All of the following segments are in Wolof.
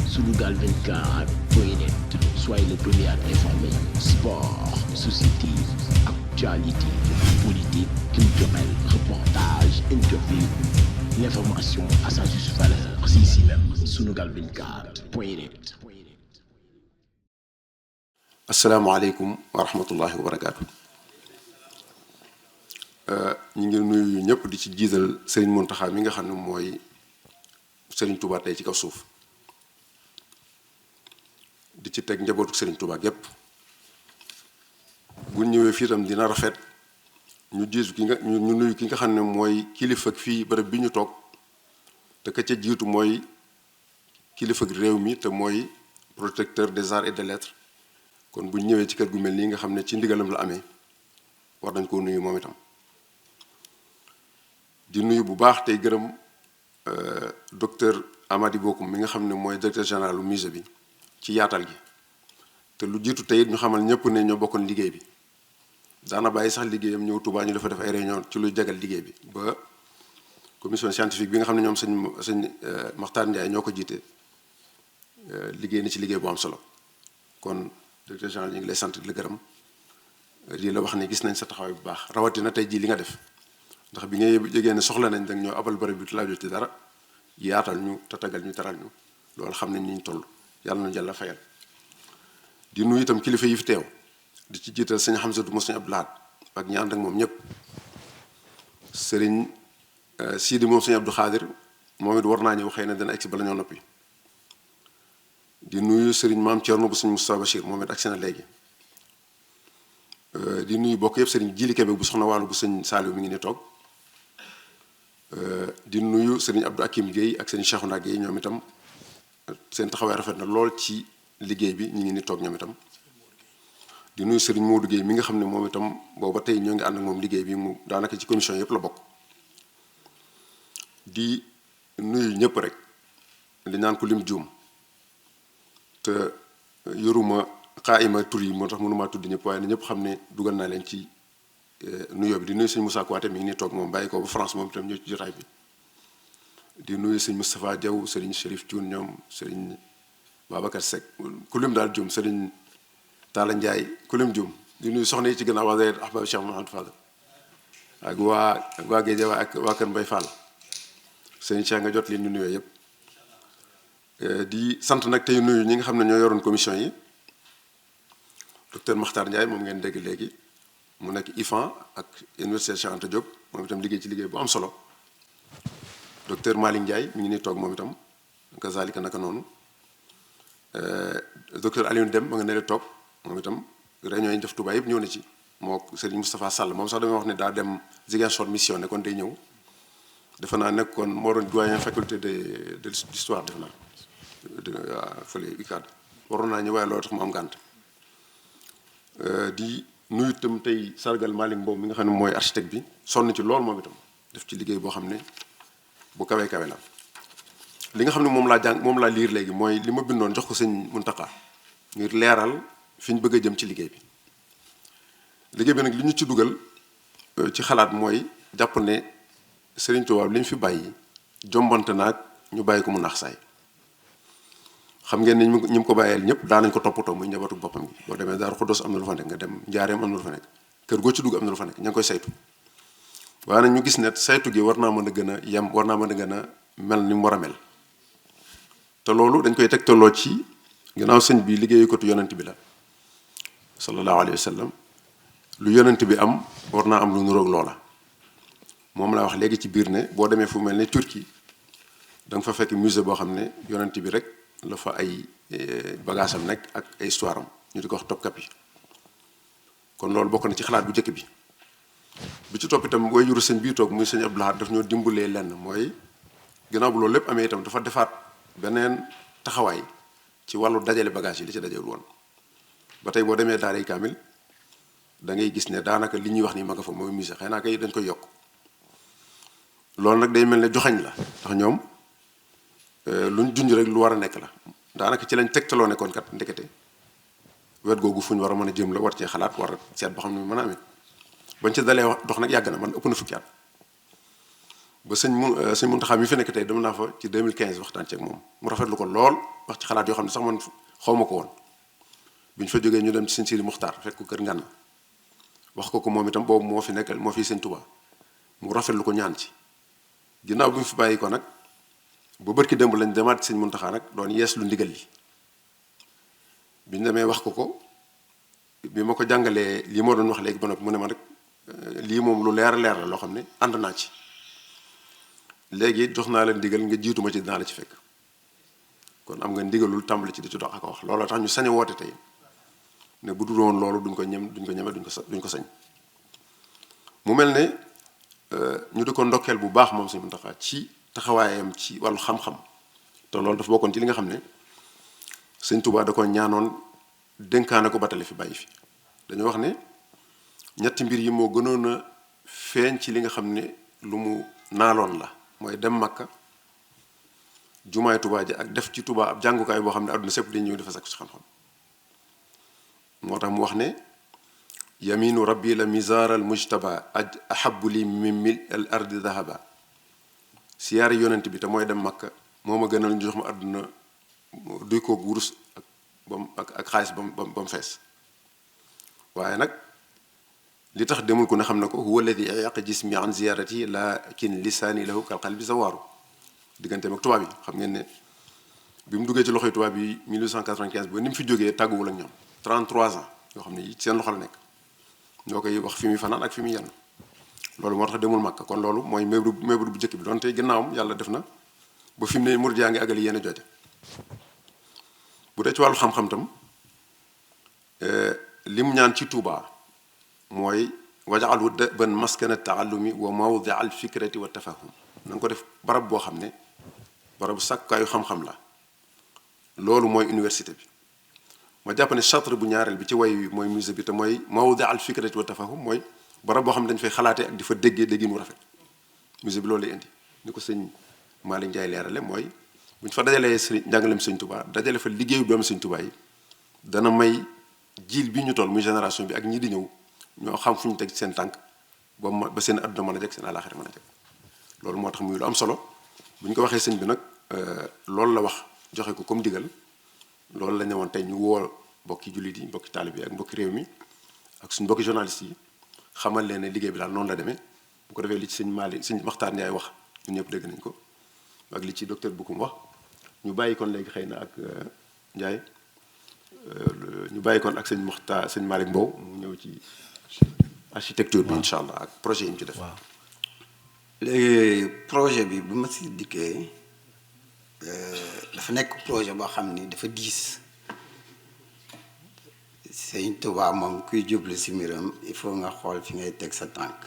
Sunugal 24.net, soyez le premier à être informé. Sport, société, actualité, politique, culturelle, reportage, interview. L'information à sa juste valeur, c'est ici même, Sunugal 24.net. Assalamu alaikum wa rahmatullahi wa barakatuh. Ñu ngi nuyu ñëpp di ci jiital Serigne Mountakha mi nga xam ne mooy Serigne Touba tey ci kaw suuf di ci teg njabootu Serigne Touba gépp bu ñëwee fii itam dina rafet ñu jiitu ñu nuyu ki nga xam ne mooy kilifa fii bërëb bi ñu toog te ka ca jiitu mooy kilifa réew mi te mooy protecteur des arts et des lettres. kon bu ñëwee ci kër gu mel nii nga xam ne ci ndigalam la amee war nañ koo nuyu moom itam di nuyu bu baax tey gërëm docteur Amady Bokoum mi nga xam ne mooy directeur général du musée bi ci yaatal gi te lu jiitu tey it ñu xamal ñëpp ne ñoo bokkoon liggéey bi daana bàyyi sax liggéeyam ñëw Touba ñu dafa def ay réunion ci luy jagal liggéey bi ba commission scientifique bi nga xam ne ñoom sëñ Makhtar Ndiaye ñoo ko jiite liggéey na ci liggéey bu am solo kon directeur général ñu ngi lay sant di la gërëm di la wax ne gis nañ sa taxawaay bu baax rawatina tey jii li nga def ndax bi ngay jógee ne soxla nañ danga ñoo abal bërëb bi laajoo ci dara yaatal ñu tatagal ñu taral ñu loolu xam nañ ni ñu toll yàlla na jàlla fayal. di nuyu itam kilifa yi fi teew di ci jiital sëñ Hamzatou mo sëñ Abdou Lahad ak ñi ànd ak moom ñëpp sëriñ Sidi moom sëñ Abdou Khadir moom it war naa ñëw xëy na dana egsi bala ñoo noppi. di nuyu Serigne Maam Thierno bu Serigne Moustapha Bachir moom it ak seen léegi di nuyu bokk yëpp Serigne Djili Kébé bu soxna wàllu bu Serigne Saliou mi ngi ne toog di nuyu Serigne Abdou Akim Guèye ak Serigne Cheikhouna Guèye ñoom itam seen taxawaay rafet na lool ci liggéey bi ñu ngi ni toog ñoom itam di nuyu Serigne Modou Guèye mi nga xam ne moom itam booba tey ñoo ngi ànd ak moom liggéey bi mu daanaka ci commission yëpp la bokk di nuyu ñëpp rek di naan ko lim juum te yoruma xaayima tur yi moo tax mënumaa tudd ñëpp waaye na ñëpp xam ne dugal naa leen ci nuyoo bi di nuyu sëñ Moussa Kouaté mi ngi ni toog moom bàyyi ko ba France moom itam ñëw ci jotaay bi di nuyu sëñ Moustapha Diaw sëriñ Chérif Thioune ñoom sëriñ Babacar Seck kulim daal Dioum sëriñ Talla Ndiaye kulim Dioum di nuyu soxna yi ci gannaaw waa ahbab Cheikh Mouhamadou Fadal ak waa Guédiawa ak waa Kër Mbaye Fall sëñ Cheikh nga jot leen ñu nuyoo yëpp di sant nag tey nuyu ñi nga xam ne ñoo yoroon commission yi docteur Makhtar Ndiaye moom ngeen dégg léegi mu nekk IFAN ak université Cheikh Anta Diop moom itam liggéey ci liggéey bu am solo docteur Malick Ndiaye mi ngi nii toog moom itam kazalika naka noonu docteur Alioune Dem ma nga ne toog moom itam réunion yi ñu def Touba yëpp ñëw na ci moo Serigne Moustapha Sall moom sax dama wax ne daa dem Ziguinchor mission ne kon day ñëw defe naa nekkoon moo doon doyen faculté de l'histoire defe naa fële UCAD waroon naa ñu waaye loolu tax mu am gànt di nuyu itam tey sargal Malick Mbow mi nga xam ne mooy architecte bi sonn ci lool moom itam def ci liggéey boo xam ne bu kawee kawe la li nga xam ne moom laa liir léegi mooy li ma bindoon jox ko sëñ Mountakha ngir leeral fi ñu bëgg a jëm ci liggéey bi nag li ñu ci dugal ci xalaat mooy jàpp ne Serigne Touba li ñu fi bàyyi jombante naag ñu bàyyi ko mu naax saay xam ngeen ne ñu mu ko bàyyeel ñëpp daanañ ko toppatoo muy njabootu boppam gi boo demee Daaru Xuddoos am na lu fa nekk nga dem Njaareem am na lu fa nekk kër goo ci dugg am na lu fa nekk ña ngi koy saytu waaye nag ñu gis ne saytu gi war naa mën a gën a yem war naa mën a gën a mel ni mu war a mel te loolu dañ koy tegtaloo ci ginnaaw sëñ bi liggéeyu ko tu yonent bi la sallallahu alayhi wa sallam lu yonent bi am war naa am lu nuroog loola moom laa wax léegi ci biir ne boo demee fu mel ne Turquie da nga fa fekk musée boo xam ne yonent bi rek la fa ay bagage am nekk ak ay histoire am ñu di ko wax Topkapi kon loolu bokk na ci xalaat bu njëkk bi ci topp itam way juru sëñ bii toog muy sëñ Abdou Lahad daf ñoo dimbalee lenn mooy ginnaaw bu loolu lépp amee itam dafa defaat beneen taxawaay ci wàllu dajale bagage yi li ci dajewul woon ba tey boo demee daaray kaamil da ngay gis ne daanaka li ñuy wax ni ma nga fa mooy musée xëy naa kay dañ koy yokk loolu nag day mel ne joxañ la ndax ñoom luñ junj rek lu war a nekk la daanaka ci lañ tegtaloo nekkoon kat ndekete wet googu fu ñu war a mën a jëm la war cee xalaat war a seet ba xam ne mën a amee bañ ci dalee wax dox nag yàgg na man ëpp na fukki at ba sëñ Mountakha mi fi nekk tey dem naa fa ci 2015 waxtaan ci ak moom mu rafetlu ko lool wax ci xalaat yoo xam ne sax man xaw ma ko woon bi ñu fa jógee ñu dem ci sëñ Sidi Muxtaar fekk ko kër Ngànna wax ko moom itam boobu moo fi nekkal moo fi sëñ Tuubaa mu rafetlu ko ñaan ci ginnaaw bi mu fi bàyyi ko nag ba bërki démb lañ demaat sëñ Muntaxa nag doon yees lu ndigal li bi ñu demee wax ko bi ma ko jàngalee lii moo doon wax léegi ba noppi mu ne ma rek lii moom lu leer la loo xam ne ànd naa ci léegi jox naa la ndigal nga jiitu ma ci dinaa la ci fekk kon am nga ndigalul tàmbali ci di ci dox ak wax looloo tax ñu sañ a woote tey ne bu dul woon loolu duñ ko ñeme duñ ko sañ mu mel ne ñu di ko ndokkeel bu baax moom Sëñ Muntaxa ci taxawaayam ci wàllu xam-xam te loolu dafa bokkoon ci li nga xam ne Sëñ Tuubaa da ko ñaanoon dénkaane ko batale fi bàyyi fi dañoo wax ne ñetti mbir yi moo gënoon a feeñ ci li nga xam ne lu mu naaloon la mooy dem Makka jumaay Tuubaa ji ak def ci Tuubaa ab jàngukaay boo xam ne àdduna sépp dañ ñëw dafa sakku ci xam-xam moo tax mu wax ne yaminu rabbi la mizaar al mujtaba ahabu li min mil al ardi dahaba siyaare yonent bi te mooy dem Makka moo ma gënal ñu jox ma àdduna duy koog wurus ak xaalis ba mu fees waaye nag li tax demul ko ne xam na ko huwa alladi yaq jismi an ziyarati lakin lisaani lahu kal qalbi zawaaru digganteem ak tubaab yi xam ngeen ne bi mu duggee ci loxoy tubaab yi 1895 ba ni mu fi jógee tàgguwul ak ñoom 33 ans yoo xam ne seen loxo la nekk ñoo koy wax fi muy fanaan ak fi muy yenn loolu moo tax demul Makka kon loolu mooy mébru bu njëkk bi doon tey ginnaawam yàlla def na ba fi mu ne murid yaa ngi àggali yéen a joote bu dee ci wàllu xam-xam tam lim ñaan ci Tuubaa mooy waj'alhu da'ban maskana ta'allumi wa mawdi'a al-fikrati wa tafahum na nga ko def barab boo xam ne barabu sàkkaayu xam-xam la loolu mooy université bi ma jàpp ne chatre bu ñaareel bi ci way wi mooy musée bi te mooy mawdi'a al-fikrati wa tafahum mooy barab boo xam ne dañu fay xalaatee ak di fa déggee déggin wu rafet musée bi loolu lay indi ni ko sëñ Malick Ndiaye leerale mooy bu ñu fa dajalee sëriñ njàngaleem sëñ Tuubaa dajale fa liggéeyu doomu sëñ Tuubaa yi dana may jiil bi ñu toll muy génération bi ak ñi di ñëw ñoo xam fu ñu teg seen tànk ba seen adduna mën a jeg seen àllaaxira mën a jeg loolu moo tax muy lu am solo bu ñu ko waxee sëñ bi nag loolu la wax joxe ko comme digal loolu la ñëwoon tey ñu woo mbokki jullit yi mbokki taalib yi ak mbokki réew mi ak suñu mbokki journaliste yi xamal leen ne liggéey bi daal noonu la demee bu ko defee li ci sëñ Malick sëñ Maxtaar Ndiaye wax ñun ñëpp dégg nañ ko ak li ci docteur Bokoum wax ñu bàyyi kon léegi xëy na ak Ndiaye ñu bàyyi kon ak sëñ Maxtaar sëñ Malick Mbow mu ñëw ci architecture bi incha allah ak projet yi ñu ci def. waaw léegi projet bi bu ma si dikkee dafa nekk projet boo xam ni dafa diis Sëñ Tuubaa moom kuy jublu si mbiram il faut nga xool fi ngay teg sa tànk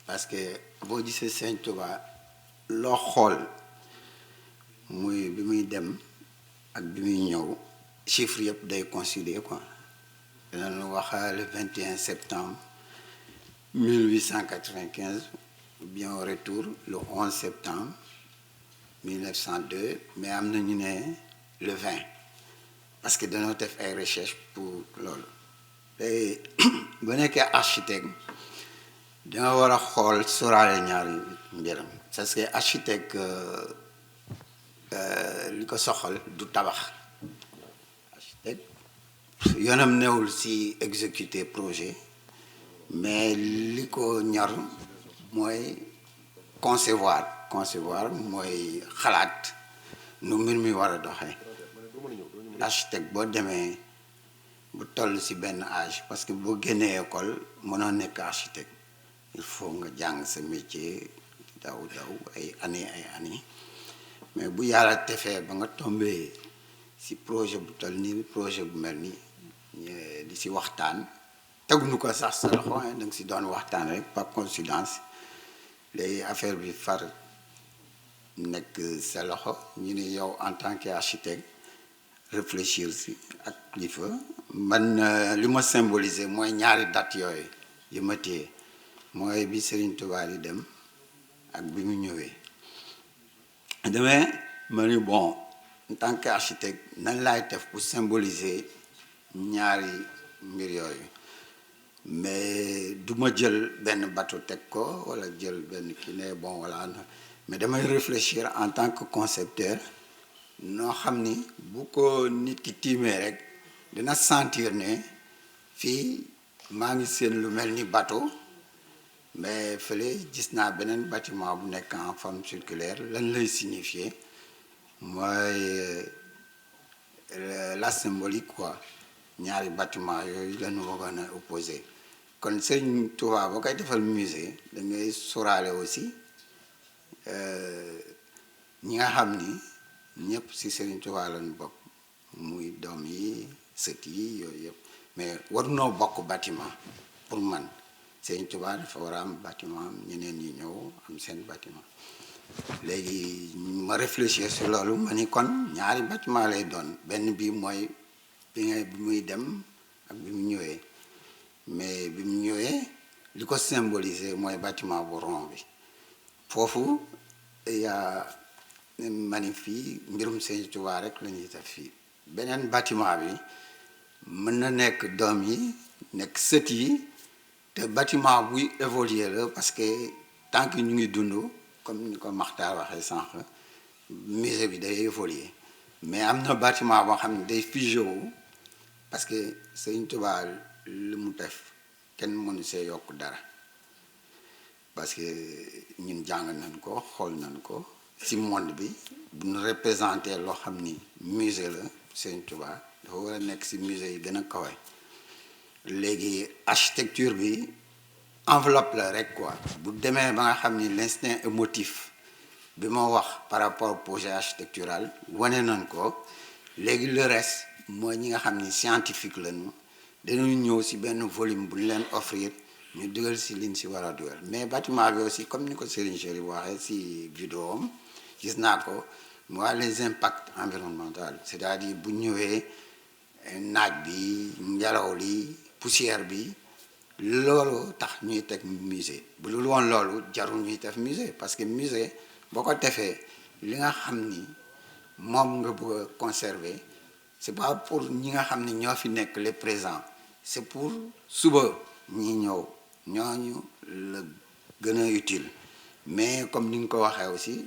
parce que boo gisee Sëñ Tuubaa loo xool muy bi muy dem ak bi muy ñëw chiffre yëpp day coïncider quoi dinañu wax le 21 septembre 1895 ou bien au retour le 11 septembre 1902 mais am na ñu ne le 20 parce que dañoo def ay recherche pour loolu te bu nekkee architecte danga war a xool sóoraale ñaari mbiram parce que architecte li ko soxal du tabax architecte yoonam newul si exécuter projet mais li ko ñor mooy concevoir mooy xalaat nu mbir mi war a doxee architecte boo demee bu toll ci benn âge parce que boo génnee école mënoo nekk architecte il faut nga jàng sa métier daw ay années mais bu yàlla tefee ba nga tombé ci projet bu toll nii projet bu mel nii di ci waxtaan teguñu ko sax sa loxo da nga ci doon waxtaan rek par coïncidence léegi affaire bi far nekk sa loxo ñu ne yow en tant qu'architecte réfléchir si ak li fa man li ma symboliser mooy ñaari date yooyu yi ma téye mooy bi Serigne Touba di dem ak bi mu ñëwee demee ma ni bon en tant qu'architecte nan laay def pour symboliser ñaari mbir yooyu mais du ma jël benn bateau teg ko wala jël benn kii ne bon voilà mais damay réfléchir en tant que concepteur noo xam ni bu ko nit ki tiimee rek dina sentir ne fii maa ngi seen lu mel ni bateau mais fële gis naa beneen bâtiment bu nekk en forme circulaire lan lay signifier mooy la symbolique quoi ñaari bâtiment yooyu la ñu bëggoon a opposé kon Sëriñ Tuubaa boo koy defal musée da ngay sóoraale aussi ñi nga xam ni ñëpp ci Sëriñ Tuubaa lañu bokk muy doom yi sët yi yooyu yëpp mais warunoo bokk bâtiment pour man Sëriñ Tuubaa dafa war a am bâtiment ñeneen ñi ñëw am seen bâtiment léegi ma réfléchir sur loolu ma ni kon ñaari bâtiment lay doon benn bi mooy bi muy dem ak bi mu ñëwee mais bi mu ñëwee li ko symboliser mooy bâtiment bu rond bi foofu yaa ma ni fii mbirum Sëriñ Tuubaa rek la ñuy def fii beneen bâtiment bi mën na nekk doom yi nekk sët yi te bâtiment buy évoluer la parce que tant que ñu ngi dund comme ni ko Maxtaar waxee sànq musée bi day évoluer mais am na bâtiment boo xam ne day figé wu parce que Sëriñ Tuubaa li mu def kenn mënu see yokk dara parce que ñun jàng nañ ko xool nañ ko ci monde bi bu ñu représenté loo xam ni musée la Sëriñ Tuubaa dafa war a nekk ci musée yi gën a kawe léegi architecture bi enveloppe la rek quoi bu demee ba nga xam ni l'instinct émotif bi ma wax par rapport au projet architectural wane nañ ko léegi le reste mooy ñi nga xam ni scientifique lañu dañuy ñëw ci benn volume bu ñu leen offrir ñu dugal ci liñ ci war a dugal mais bâtiment bi aussi comme ni ko Serigne Chérif waxee ci vidéo am gis naa ko mooy les impacts environnementaux c'est-à-dire bu ñëwee naaj bi ngelaw li poussière bi loolu tax ñuy teg musée bu dul woon loolu jarul ñuy def musée parce que musée boo ko defee li nga xam ni moom nga bëgg a conserver c'est pas pour ñi nga xam ni ñoo fi nekk les présents c'est pour suba ñi ñëw ñooñu la gën a utile mais comme ni nga ko waxee aussi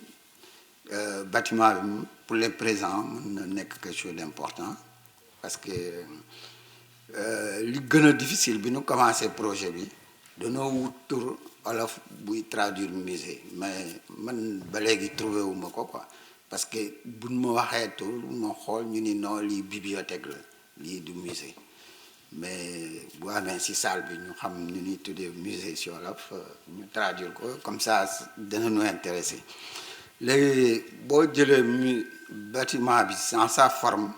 bâtiment bi pour les présents mën na nekk quelque chose d'important parce que li gën a difficile bi nu commencé projet bi dañoo wut tur olof buy traduire musée mais man ba léegi trouvé wu ma ko quoi parce que buñ ma waxee tur ma xool ñu ni non lii bibliothèque la lii du musée mais bu amee ci salle bi ñu xam ñu ñuy tuddee musée ci wolof ñu traduire ko comme ça dana ñu intéressé léegi boo jëlee bâtiment bi dans sa forme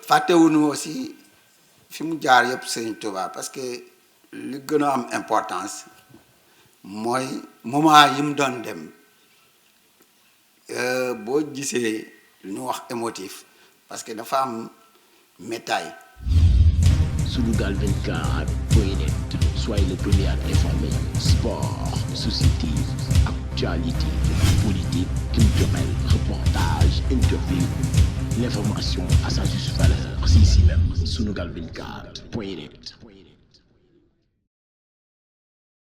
fàttewuñu aussi fi mu jaar yëpp Sëriñ Tuubaa parce que li gën a am importance mooy moment yi mu doon dem boo gisee lu ñu wax émotif parce que dafa am métaille. Sunugal 24.net, soyez le premier à être informé. Sport, société, actualité, politique, culturelle, reportage, interview. L'information à sa juste valeur, c'est ici même, Sunugal 24.net.